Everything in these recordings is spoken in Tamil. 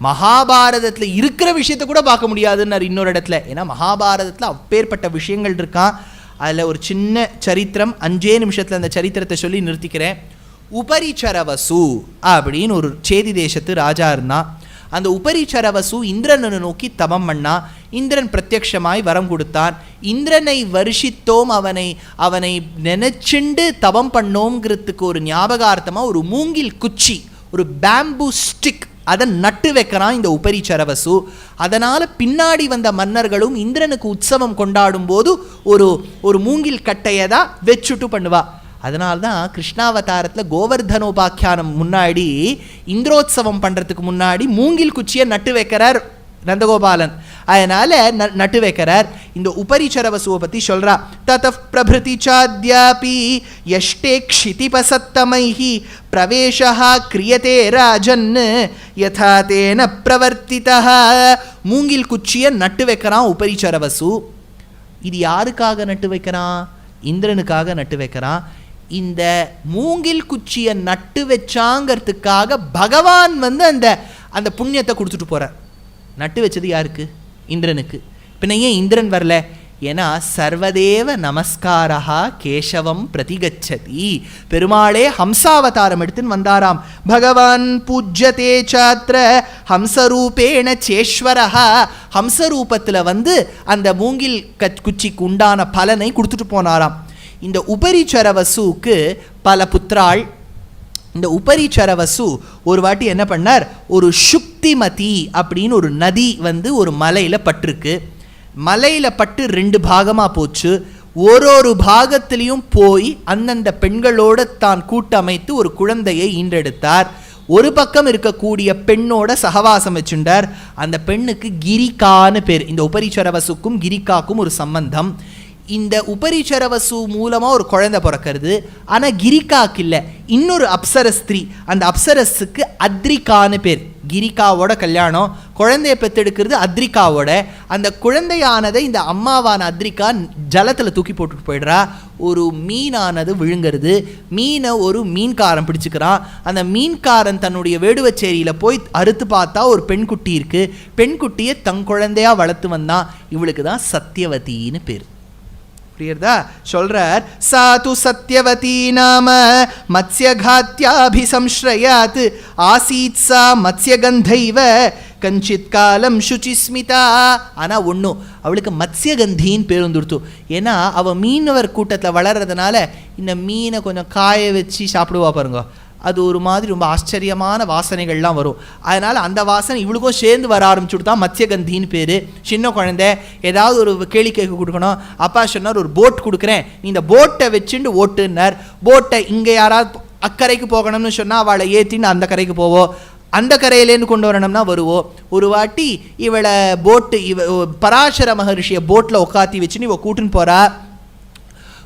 மகாபாரதத்தில் இருக்கிற விஷயத்தை கூட பார்க்க முடியாதுன்னு இன்னொரு இடத்துல. ஏன்னா மகாபாரதத்தில் அப்பேற்பட்ட விஷயங்கள் இருக்கான். அதில் ஒரு சின்ன சரித்திரம், 5 நிமிஷத்தில் அந்த சரித்திரத்தை சொல்லி நிறுத்திக்கிறேன். உபரிச்சரவசு அப்படின்னு ஒரு சேதி தேசத்து ராஜா இருந்தான். அந்த உபரிச்சரவசு இந்திரனை நோக்கி தபம் பண்ணா. இந்திரன் பிரத்யக்ஷமாய் வரம் கொடுத்தான். இந்திரனை வருஷித்தோம், அவனை நினைச்சுண்டு தபம் பண்ணோங்கிறதுக்கு ஒரு ஞாபகார்த்தமாக ஒரு மூங்கில் குச்சி, ஒரு பேம்பு ஸ்டிக், அதை நட்டு வைக்கிறான் இந்த உபரிச்சரவசு. அதனால் பின்னாடி வந்த மன்னர்களும் இந்திரனுக்கு உற்சவம் கொண்டாடும் போது ஒரு மூங்கில் கட்டையை தான் வச்சுட்டு பண்ணுவா. அதனால்தான் கிருஷ்ணாவதாரத்தில் கோவர்தனோபாக்கியானம் முன்னாடி இந்திரோத்சவம் பண்ணுறதுக்கு முன்னாடி மூங்கில் குச்சியை நட்டு வைக்கிறார் நந்தகோபாலன். அதனால நட்டு வைக்கிறார். இந்த உபரிச்சரவசுவை பற்றி சொல்கிறா. ததப் பிரபிருதி சாத்யாபி யஷ்டே க்ஷிதிபசத்தமைஹி பிரவேஷः கிரியதே ராஜன் யதா தேன பிரவர்த்திதः. மூங்கில் குச்சியை நட்டு வைக்கிறான் உபரிச்சரவசு. இது யாருக்காக நட்டு வைக்கிறான்? இந்திரனுக்காக நட்டு வைக்கிறான். இந்த மூங்கில் குச்சியை நட்டு வச்சாங்கிறதுக்காக பகவான் அந்த புண்ணியத்தை கொடுத்துட்டு போகிறார். நட்டு வச்சது யாருக்கு? இந்திரனுக்கு. பின்ன ஏன் இந்திரன் வரல? ஏன்னா சர்வதேவ நமஸ்காரா கேசவம் பிரதிகச்சதி. பெருமாளே ஹம்சாவதாரம் எடுத்துன்னு வந்தாராம். பகவான் பூஜ்யதே சாத்ர ஹம்சரூபேண சேஸ்வரஹா. ஹம்சரூபத்தில் அந்த மூங்கில் குச்சிக்கு உண்டான பலனை கொடுத்துட்டு போனாராம். இந்த உபரிச்சரவசுக்கு பல புத்திராள். இந்த உபரிச்சரவசு ஒரு வாட்டி என்ன பண்ணார், ஒரு சுக்திமதி அப்படின்னு ஒரு நதி ஒரு மலையில் பட்டிருக்கு. மலையில் பட்டு 2 பாகமாக போச்சு. ஒரு பாகத்திலையும் போய் அந்தந்த பெண்களோடு தான் கூட்டமைத்து ஒரு குழந்தையை ஈன்றெடுத்தார். ஒரு பக்கம் இருக்கக்கூடிய பெண்ணோட சகவாசம் வச்சுட்டார். அந்த பெண்ணுக்கு கிரிகான்னு பேர். இந்த உபரிச்சரவசுக்கும் கிரிகாக்கும் ஒரு சம்பந்தம். இந்த உபரிச்சரவசு மூலமாக ஒரு குழந்தை பிறக்கிறது. ஆனால் கிரிகாக்கு இல்லை, இன்னொரு அப்சர ஸ்திரீ. அந்த அப்சரஸுக்கு அத்ரிகான்னு பேர். கிரிகாவோட கல்யாணம், குழந்தைய பெற்றெடுக்கிறது அத்ரிகாவோட. அந்த குழந்தையானதை இந்த அம்மாவான அத்ரிகா ஜலத்தில் தூக்கி போட்டுட்டு போயிடுறா. ஒரு மீனானது விழுங்கிறது. மீனை ஒரு மீன்காரன் பிடிச்சிக்கிறான். அந்த மீன்காரன் தன்னுடைய வேடுவச்சேரியில் போய் அறுத்து பார்த்தா ஒரு பெண்குட்டி இருக்குது. பெண்குட்டியை தன் குழந்தையாக வளர்த்து வந்தான். இவளுக்கு தான் சத்தியவதின்னு பேர். புரியுறதா? சொல்றார், சாது சத்யவதி நாம மத்ஸ்யகாத்யாபிசம்ஸ்ரயாத் ஆசீத் சா மத்ஸ்யகந்தைவ கஞ்சித் காலம் சுச்சிஸ்மிதா. ஆனால் ஒன்றும், அவளுக்கு மத்ஸ்யகந்தின்னு பேர் வந்துடுத்து. ஏன்னா அவள் மீனவர் கூட்டத்தில் வளர்றதுனால இந்த மீனை கொஞ்சம் காய வச்சு சாப்பிடுவா பாருங்க. அது ஒரு மாதிரி ரொம்ப ஆச்சரியமான வாசனைகள்லாம் வரும். அதனால் அந்த வாசனை இவளுக்கும் சேர்ந்து வர ஆரம்பிச்சுட்டு தான் மத்ஸ்யகந்தின்னு பேர். சின்ன குழந்தை ஏதாவது ஒரு கேளிக்கைக்கு கொடுக்கணும். அப்பா சொன்னார், ஒரு போட் கொடுக்குறேன், இந்த போட்டை வச்சுட்டு ஓட்டுன்னார். போட்டை இங்கே யாராவது அக்கறைக்கு போகணும்னு சொன்னால் அவளை ஏற்றின்னு அந்த கரைக்கு போவோம். அந்த கரையிலேருந்து கொண்டு வரணும்னா வருவோம். ஒரு வாட்டி இவளை பராசர மகர்ஷியை போட்டில் உட்காத்தி வச்சுன்னு இவள் கூட்டுன்னு போகிறா.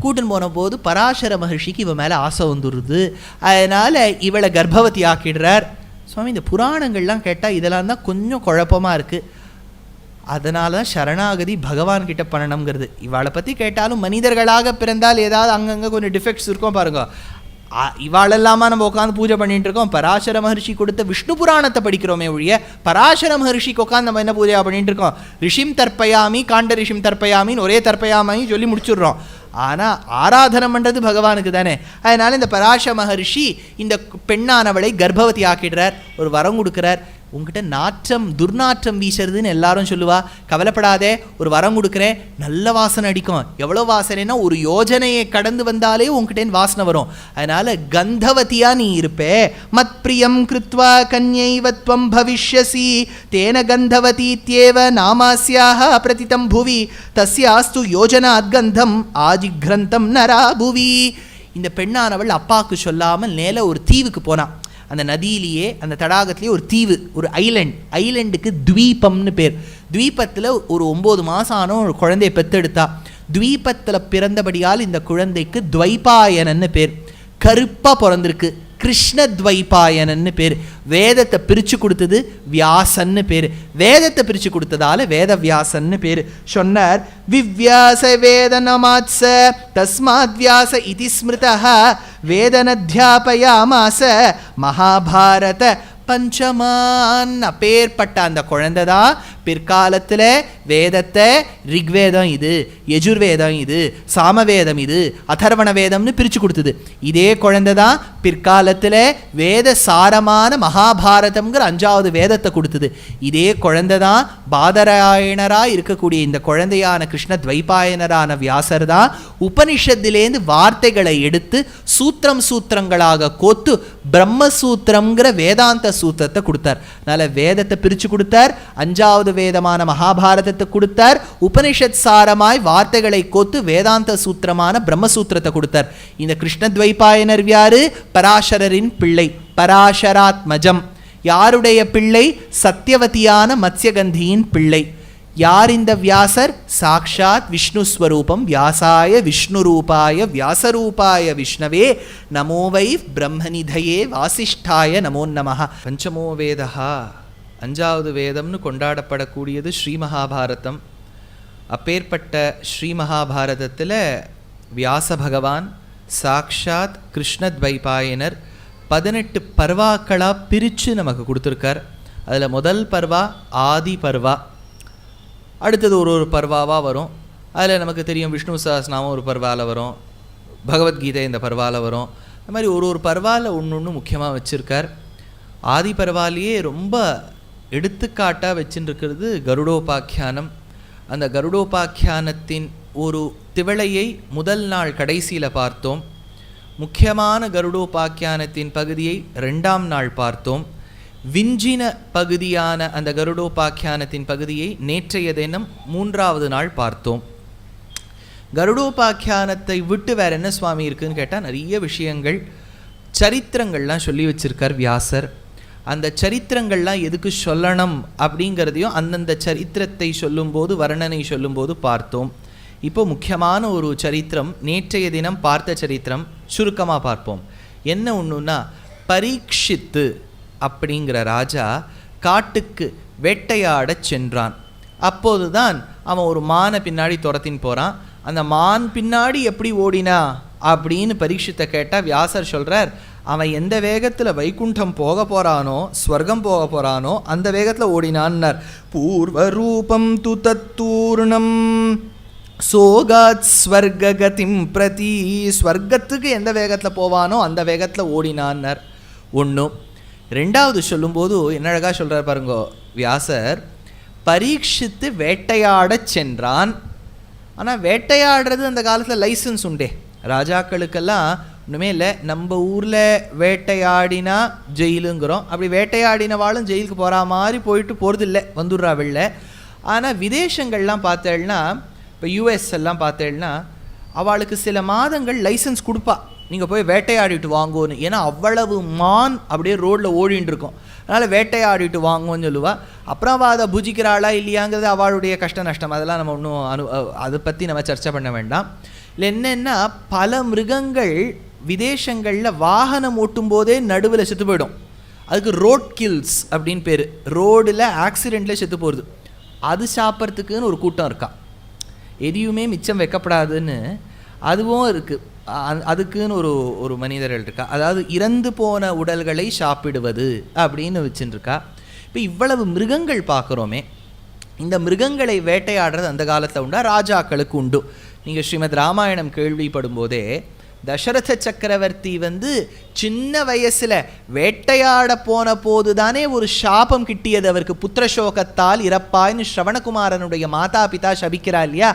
கூட்டுன்னு போன போது பராசர மகர்ஷிக்கு இவன் மேலே ஆசை வந்துடுது. அதனால் இவளை கர்ப்பவதி ஆக்கிடுறார். சுவாமி, இந்த புராணங்கள்லாம் கேட்டால் இதெல்லாம் தான் கொஞ்சம் குழப்பமாக இருக்குது. அதனால தான் சரணாகதி பகவான்கிட்ட பண்ணணுங்கிறது. இவளை பற்றி கேட்டாலும் மனிதர்களாக பிறந்தால் ஏதாவது அங்கங்கே கொஞ்சம் டிஃபெக்ட்ஸ் இருக்கும் பாருங்க. இவாளெல்லாமா நம்ம உட்காந்து பூஜை பண்ணிட்டு இருக்கோம். பராசர மகர்ஷி கொடுத்த விஷ்ணு புராணத்தை படிக்கிறோமே ஒழிய பராசர மகர்ஷிக்கு உட்காந்து நம்ம என்ன பூஜையாக பண்ணிட்டு இருக்கோம்? ரிஷிம் தர்ப்பயாமி, காண்ட ரிஷிம் தர்ப்பயாமின்னு ஒரே தர்ப்பயாமி சொல்லி முடிச்சுடுறோம். ஆனால் ஆராதனை பண்ணுறது பகவானுக்கு தானே. அதனால் இந்த பராசர மகர்ஷி இந்த பெண்ணானவளை கர்ப்பவதி ஆக்கிடுறார். ஒரு வரம் கொடுக்குறார். உங்ககிட்ட துர்நாற்றம் வீசுறதுன்னு எல்லாரும் சொல்லுவா. கவலைப்படாதே, ஒரு வரம் கொடுக்குறேன், நல்ல வாசனை அடிக்கும். எவ்வளோ வாசனைனா ஒரு யோஜனையை கடந்து வந்தாலே உங்ககிட்ட வாசனை வரும். அதனால கந்தவதியா நீ இருப்பே. மத் பிரியம் கிருத்வா கன்யைவத்வம் பவிஷ்யசி தேன கந்தவதீத்யேவ நாமாஸ்யாக பிரதிதம் புவி தஸ்யாஸ்து யோஜனாத் கந்தம் ஆஜிக்ரந்தம் நரா புவி. இந்த பெண்ணானவள் அப்பாவுக்கு சொல்லாமல் நேர ஒரு தீவுக்கு போனான். அந்த நதியிலேயே அந்த தடாகத்திலேயே ஒரு தீவு, ஒரு ஐலண்டுக்கு துவீபம்னு பேர். துவீபத்தில் ஒரு 9 மாதம் ஆன ஒரு குழந்தையை பெற்றெடுத்தா. துவீபத்தில் பிறந்தபடியால் இந்த குழந்தைக்கு துவைபாயனன்னு பேர். கருப்பாக பிறந்திருக்கு. கிருஷ்ணத்வைபாயனன்னு பேர். வேதத்தை பிரித்து கொடுத்தது வியாசன்னு பேர். வேதத்தை பிரித்து கொடுத்ததால வேதவியாசன்னு பேர். சொன்னார், விவ்யாச வேதனமாத்ச தஸ்மாத் வியாச இதி ஸ்மிருதா வேதனத்யாபயாமாச மகாபாரத பஞ்சமான் அப்பேற்பட்ட அந்த குழந்தை தான் பிற்காலத்தில் வேதத்தை ரிக்வேதம் இது, யஜுர்வேதம் இது, சாமவேதம் இது, அதர்வண வேதம்னு பிரித்து கொடுத்தது. இதே குழந்தை தான் பிற்காலத்தில் வேத சாரமான மகாபாரதம்ங்கிற 5வது வேதத்தை கொடுத்தது. இதே குழந்தை தான் பாதராயணராக இருக்கக்கூடிய இந்த குழந்தையான கிருஷ்ண துவைபாயனரான வியாசர் தான் உபனிஷத்திலேருந்து வார்த்தைகளை எடுத்து சூத்திரங்களாக கோத்து பிரம்மசூத்திரம்ங்கிற வேதாந்த சூத்திரத்தை கொடுத்தார். அதனால் வேதத்தை பிரித்து கொடுத்தார், 5வது வேதமான மகாபாரதத்தை கொடுத்தார், உபனிஷத் சாரமாய் வார்த்தைகளை கோத்து வேதாந்த சூத்திரமான பிரம்மசூத்திரத்தை கொடுத்தார். இந்த கிருஷ்ணத்வைபாயனர் யாரு? பராசரரின் பிள்ளை, பராசராத்மஜம். யாருடைய பிள்ளை? சத்தியவதியான மத்ஸ்யகந்தியின் பிள்ளை. யார் இந்த வியாசர்? சாக்ஷாத் விஷ்ணுஸ்வரூபம். வியாசாய விஷ்ணுரூபாய வியாசரூபாய விஷ்ணவே நமோ வை பிரம்மநிதயே வாசிஷ்டாய நமோ நமஹ. பஞ்சமோ வேதா, 5வது வேதம்னு கொண்டாடப்படக்கூடியது ஸ்ரீ மகாபாரதம். அப்பேற்பட்ட ஸ்ரீ மகாபாரதத்தில் வியாச பகவான் சாக்ஷாத் கிருஷ்ணத்வைபாயனர் 18 பர்வாக்களாக பிரித்து நமக்கு கொடுத்துருக்கார். அதில் முதல் பர்வா ஆதி பர்வா, அடுத்தது ஒரு பர்வாவாக வரும். அதில் நமக்கு தெரியும் விஷ்ணு சஹஸ்ரநாமம் ஒரு பர்வாவில் வரும், பகவத்கீதை இந்த பர்வாவில் வரும். அது மாதிரி ஒரு பர்வாவில் ஒன்று முக்கியமாக வச்சுருக்கார். ஆதி பர்வாலேயே ரொம்ப எடுத்துக்காட்டாக வச்சுருக்கிறது கருடோபாக்கியானம். அந்த கருடோபாக்கியானத்தின் ஒரு திவளையை முதல் நாள் கடைசியில் பார்த்தோம். முக்கியமான கருடோபாக்கியானத்தின் பகுதியை 2ஆம் நாள் பார்த்தோம். விஞ்சின பகுதியான அந்த கருடோபாக்கியானத்தின் பகுதியை நேற்றைய தினம் 3வது நாள் பார்த்தோம். கருடோபாக்கியானத்தை விட்டு வேறு என்ன சுவாமி இருக்குதுன்னு கேட்டால் நிறைய விஷயங்கள், சரித்திரங்கள்லாம் சொல்லி வச்சிருக்கார் வியாசர். அந்த சரித்திரங்கள்லாம் எதுக்கு சொல்லணும் அப்படிங்கிறதையும் அந்தந்த சரித்திரத்தை சொல்லும்போது வர்ணனை சொல்லும்போது பார்த்தோம். இப்போ முக்கியமான ஒரு சரித்திரம், நேற்றைய தினம் பார்த்த சரித்திரம் சுருக்கமாக பார்ப்போம். என்ன ஒன்றுன்னா, பரீட்சித்து அப்படிங்கிற ராஜா காட்டுக்கு வேட்டையாடச் சென்றான். அப்போது தான் அவன் ஒரு மானை பின்னாடி துரத்தின்னு போகிறான். அந்த மான் பின்னாடி எப்படி ஓடினா அப்படின்னு பரீட்சித்தை கேட்டால் வியாசர் சொல்கிறார், அவன் எந்த வேகத்தில் வைகுண்டம் போக போகிறானோ, ஸ்வர்க்கம் போக போகிறானோ அந்த வேகத்தில் ஓடினான்னார். பூர்வரூபம் து தத்தூர்ணம் சோகாத் ஸ்வர்ககதிம் பிரதி, ஸ்வர்க்கத்துக்கு எந்த வேகத்தில் போவானோ அந்த வேகத்தில் ஓடினான்னார். ஒன்று. 2வது சொல்லும்போது என்ன அழகாக சொல்கிறார் பாருங்கோ வியாசர், பரீட்சித்து வேட்டையாடச் சென்றான். ஆனால் வேட்டையாடுறது அந்த காலத்தில் லைசன்ஸ் உண்டே, ராஜாக்களுக்கெல்லாம் ஒன்றுமே இல்லை. நம்ம ஊரில் வேட்டையாடினா ஜெயிலுங்கிறோம், அப்படி வேட்டையாடினவாளும் ஜெயிலுக்கு போகிற மாதிரி போயிட்டு போகிறது இல்லை, வந்துடுறா வெளில. ஆனால் விதேசங்கள்லாம் பார்த்தேன்னா, இப்போ யூஎஸ் எல்லாம் பார்த்தேன்னா அவளுக்கு சில மாதங்கள் லைசன்ஸ் கொடுப்பா, நீங்கள் போய் வேட்டையாடிட்டு வாங்கோன்னு. ஏன்னா அவ்வளவு மான் அப்படியே ரோட்டில் ஓடின்னு இருக்கும், அதனால் வேட்டையாடிட்டு வாங்கோன்னு சொல்லுவாள். அப்புறம் அவள் அதை புஜிக்கிறாளா இல்லையாங்கிறது அவளுடைய கஷ்ட நஷ்டம், அதெல்லாம் நம்ம ஒன்றும் அதை பற்றி நம்ம சர்ச்சை பண்ண வேண்டாம். இல்லை என்னென்னா, பல மிருகங்கள் விதேசங்களில் வாகனம் ஓட்டும் போதே நடுவில் செத்து போயிடும். அதுக்கு ரோட் கில்ஸ் அப்படின்னு பேர். ரோடில் ஆக்சிடெண்ட்டில் செத்து போகிறது. அது சாப்பிட்றதுக்குன்னு ஒரு கூட்டம் இருக்கா, எதையுமே மிச்சம் வைக்கப்படாதுன்னு அதுவும் இருக்குது. அதுக்குன்னு ஒரு மனிதர்கள் இருக்கா, அதாவது இறந்து போன உடல்களை சாப்பிடுவது அப்படின்னு வச்சுருக்கா. இப்போ இவ்வளவு மிருகங்கள் பார்க்குறோமே, இந்த மிருகங்களை வேட்டையாடுறது அந்த காலத்தில் உண்டா? ராஜாக்களுக்கு உண்டு. நீங்கள் ஸ்ரீமத் ராமாயணம் கேள்விப்படும் போதே தசரத சக்கரவர்த்தி சின்ன வயசில் வேட்டையாட போன போது தானே ஒரு சாபம் கிட்டியது அவருக்கு, புத்திரசோகத்தால் இறப்பாய்னு ஸ்ரவணகுமாரனுடைய மாதா பிதா சபிக்கிறா இல்லையா?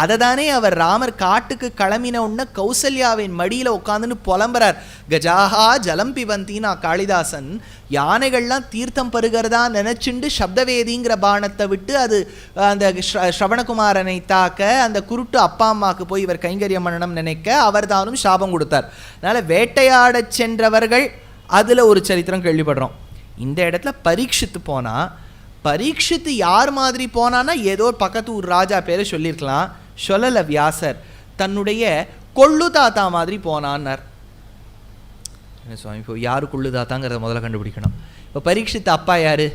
அதை தானே அவர் ராமர் காட்டுக்கு கிளம்பின உடனே கௌசல்யாவின் மடியில் உட்காந்துன்னு புலம்புறார். கஜாஹா ஜலம் பிவந்தினா காளிதாசன், யானைகள்லாம் தீர்த்தம் பருகிறதா நினச்சிண்டு சப்தவேதிங்கிற பானத்தை விட்டு அது அந்த ஸ்ரவணகுமாரனை தாக்க அந்த குருட்டு அப்பா அம்மாவுக்கு போய் இவர் கைங்கரியம் பண்ணணும் நினைக்க அவர் தானும் சாபம் கொடுத்தார். அதனால் வேட்டையாடச் சென்றவர்கள் அதில் ஒரு சரித்திரம் கேள்விப்படுறோம். இந்த இடத்துல பரீட்சித்து போனால், பரீட்சித்து யார் மாதிரி போனான்னா ஏதோ பக்கத்து ஊர் ராஜா பேரை சொல்லியிருக்கலாம், சொல்லலை வியாசர். தன்னுடைய கொள்ளு தாத்தா மாதிரி போனான்னார். சுவாமி, இப்போ யாரு கொள்ளு தாத்தாங்கிறத முதல்ல கண்டுபிடிக்கணும். இப்போ பரீட்சித்து அப்பா யாரு?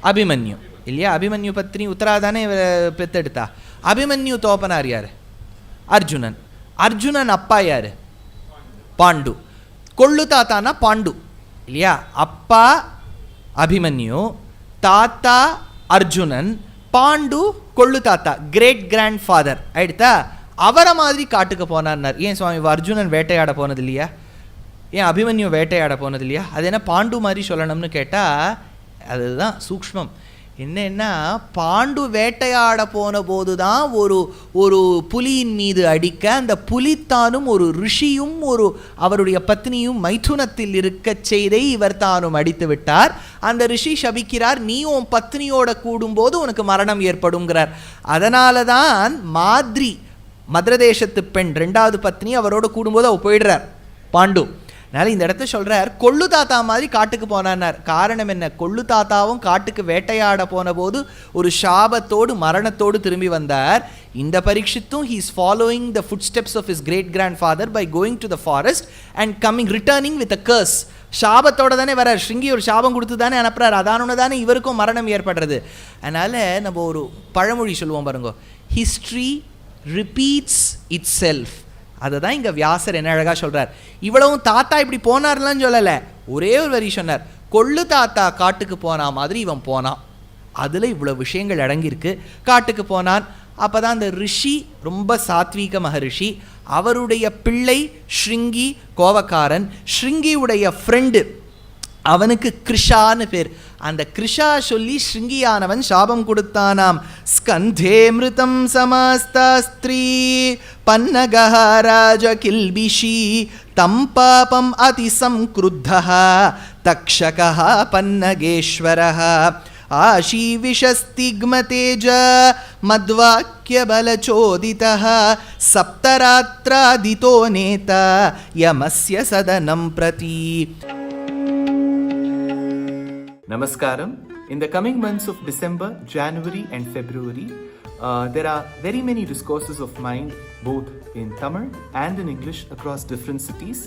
அபிமன்யு இல்லையா? அபிமன்யு பத்னி உத்தரா தானே பெத்தெடுத்தா. அபிமன்யு தோப்பனார் யார்? அர்ஜுனன். அர்ஜுனன் அப்பா யாரு? பாண்டு. கொள்ளு தாத்தானா பாண்டு இல்லையா? அப்பா அபிமன்யு, தாத்தா அர்ஜுனன், பாண்டு கொள்ளு தாத்தா, கிரேட் கிராண்ட் ஃபாதர் ஆயிடுத்தா. அவரை மாதிரி காட்டுக்கு போனார்னார். ஏன் சுவாமி அர்ஜுனன் வேட்டையாட போனது இல்லையா? ஏன் அபிமன்யு வேட்டையாட போனது இல்லையா? அது என்ன பாண்டு மாதிரி சொல்லணும்னு கேட்டால் அதுதான் சூக்ஷ்மம். என்னன்னா, பாண்டு வேட்டையாட போன போது தான் ஒரு புலியின் மீது அடிக்க அந்த புலித்தானும் ஒரு ரிஷியும் அவருடைய பத்னியும் மைதுனத்தில் இருக்க செய்தை இவர் தானும் அடித்து விட்டார். அந்த ரிஷி சபிக்கிறார், நீ உன் பத்னியோட கூடும்போது உனக்கு மரணம் ஏற்படுங்கிறார். அதனால தான் மத்ரதேசத்து பெண் 2வது பத்னி அவரோட கூடும்போது அவ போயிடுறார் பாண்டு. அதனால் இந்த இடத்த சொல்கிறார், கொள்ளு தாத்தா மாதிரி காட்டுக்கு போனார். காரணம் என்ன? கொள்ளு தாத்தாவும் காட்டுக்கு வேட்டையாட போன போது ஒரு சாபத்தோடு மரணத்தோடு திரும்பி வந்தார். இந்த பரீட்சித்தும் he is following the footsteps of his great grandfather by going to the forest and returning with a curse. சாபத்தோட தானே வரார். ஸ்ருங்கி ஒரு சாபம் கொடுத்து தானே அனுப்புறாரு. அதானு தானே இவருக்கும் மரணம் ஏற்படுறது. அதனால் நம்ம ஒரு பழமொழி சொல்லுவோம் பாருங்க, ஹிஸ்ட்ரி ரிப்பீட்ஸ் இட் செல்ஃப். அதை தான் இங்கே வியாசர் என்ன அழகாக சொல்கிறார். இவ்வளவும் தாத்தா இப்படி போனார்லாம் சொல்லலை, ஒரே ஒரு வரி சொன்னார், கொள்ளு தாத்தா காட்டுக்கு போனா மாதிரி இவன் போனான். அதில் இவ்வளோ விஷயங்கள் அடங்கியிருக்கு. காட்டுக்கு போனான். அப்போ தான் அந்த ரிஷி ரொம்ப சாத்வீக மகரிஷி, அவருடைய பிள்ளை ஸ்ருங்கி கோவக்காரன், ஸ்ருங்கியுடைய ஃப்ரெண்டு அவனுக்கு கிருஷான்னு பேர். அந்த கிருஷா சொல்லி ஸ்ருங்கியானவன் சாபம் கொடுத்தானாம். ஸ்கந்தே மிருதம் சமஸ்தாஸ்திரீ பன்னகஹ ராஜ கில்பிஷி தம் பாபம் அதிசம்க்ருத்தஹ தக்ஷகஹ பன்னகேஸ்வரஹ ஆஷீவிஷஸ்திக்மதேஜ மத்வாக்யபலச்சோதிதஹ சப்தராத்ராதிதோ நேதா யமஸ்ய சதனம் பிரதி. Namaskaram. In the coming months of December, January and February, there are very many discourses of mine, both in Tamil and in English, across different cities.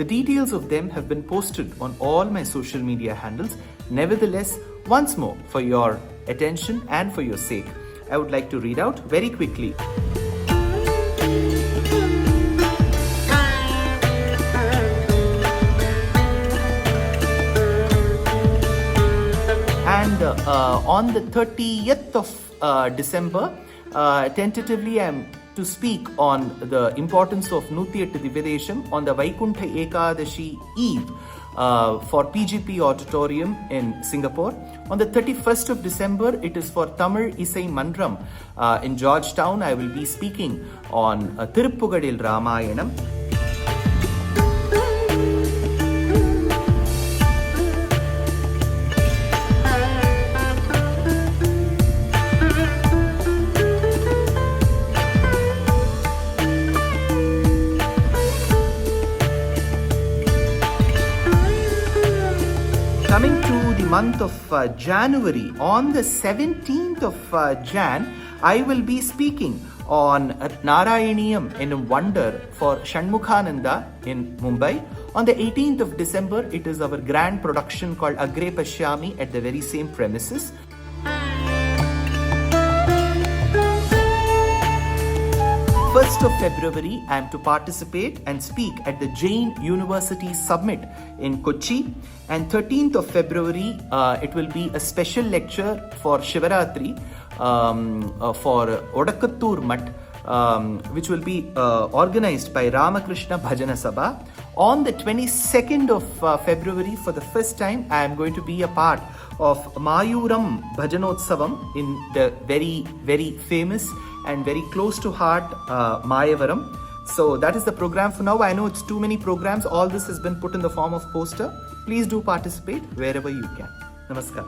The details of them have been posted on all my social media handles. Nevertheless, once more, for your attention and for your sake, I would like to read out very quickly. And on the 30th of December, tentatively I am to speak on the importance of Nutiyattu Divyadesham on the Vaikuntha Ekadashi Eve for PGP Auditorium in Singapore. On the 31st of December, it is for Tamil Isai Mandram in Georgetown. I will be speaking on Tiruppugadil Ramayanam. Coming to the month of January, on the 17th of Jan, I will be speaking on Narayaniyam in Wonder for Shanmukhananda in Mumbai. On the 18th of December, it is our grand production called Agre Pashyami at the very same premises. First of February, I am to participate and speak at the Jain University Summit in Kochi. And 13th of February, it will be a special lecture for Shivaratri for Odakattur Mutt, which will be organized by Ramakrishna Bhajana Sabha. On the 22nd of February, for the first time, I am going to be a part of Mayuram Bhajanotsavam in the very, very famous and very close to heart Mayavaram. So that is the program for now. I know it's too many programs. All this has been put in the form of poster. Please do participate wherever you can. Namaskar.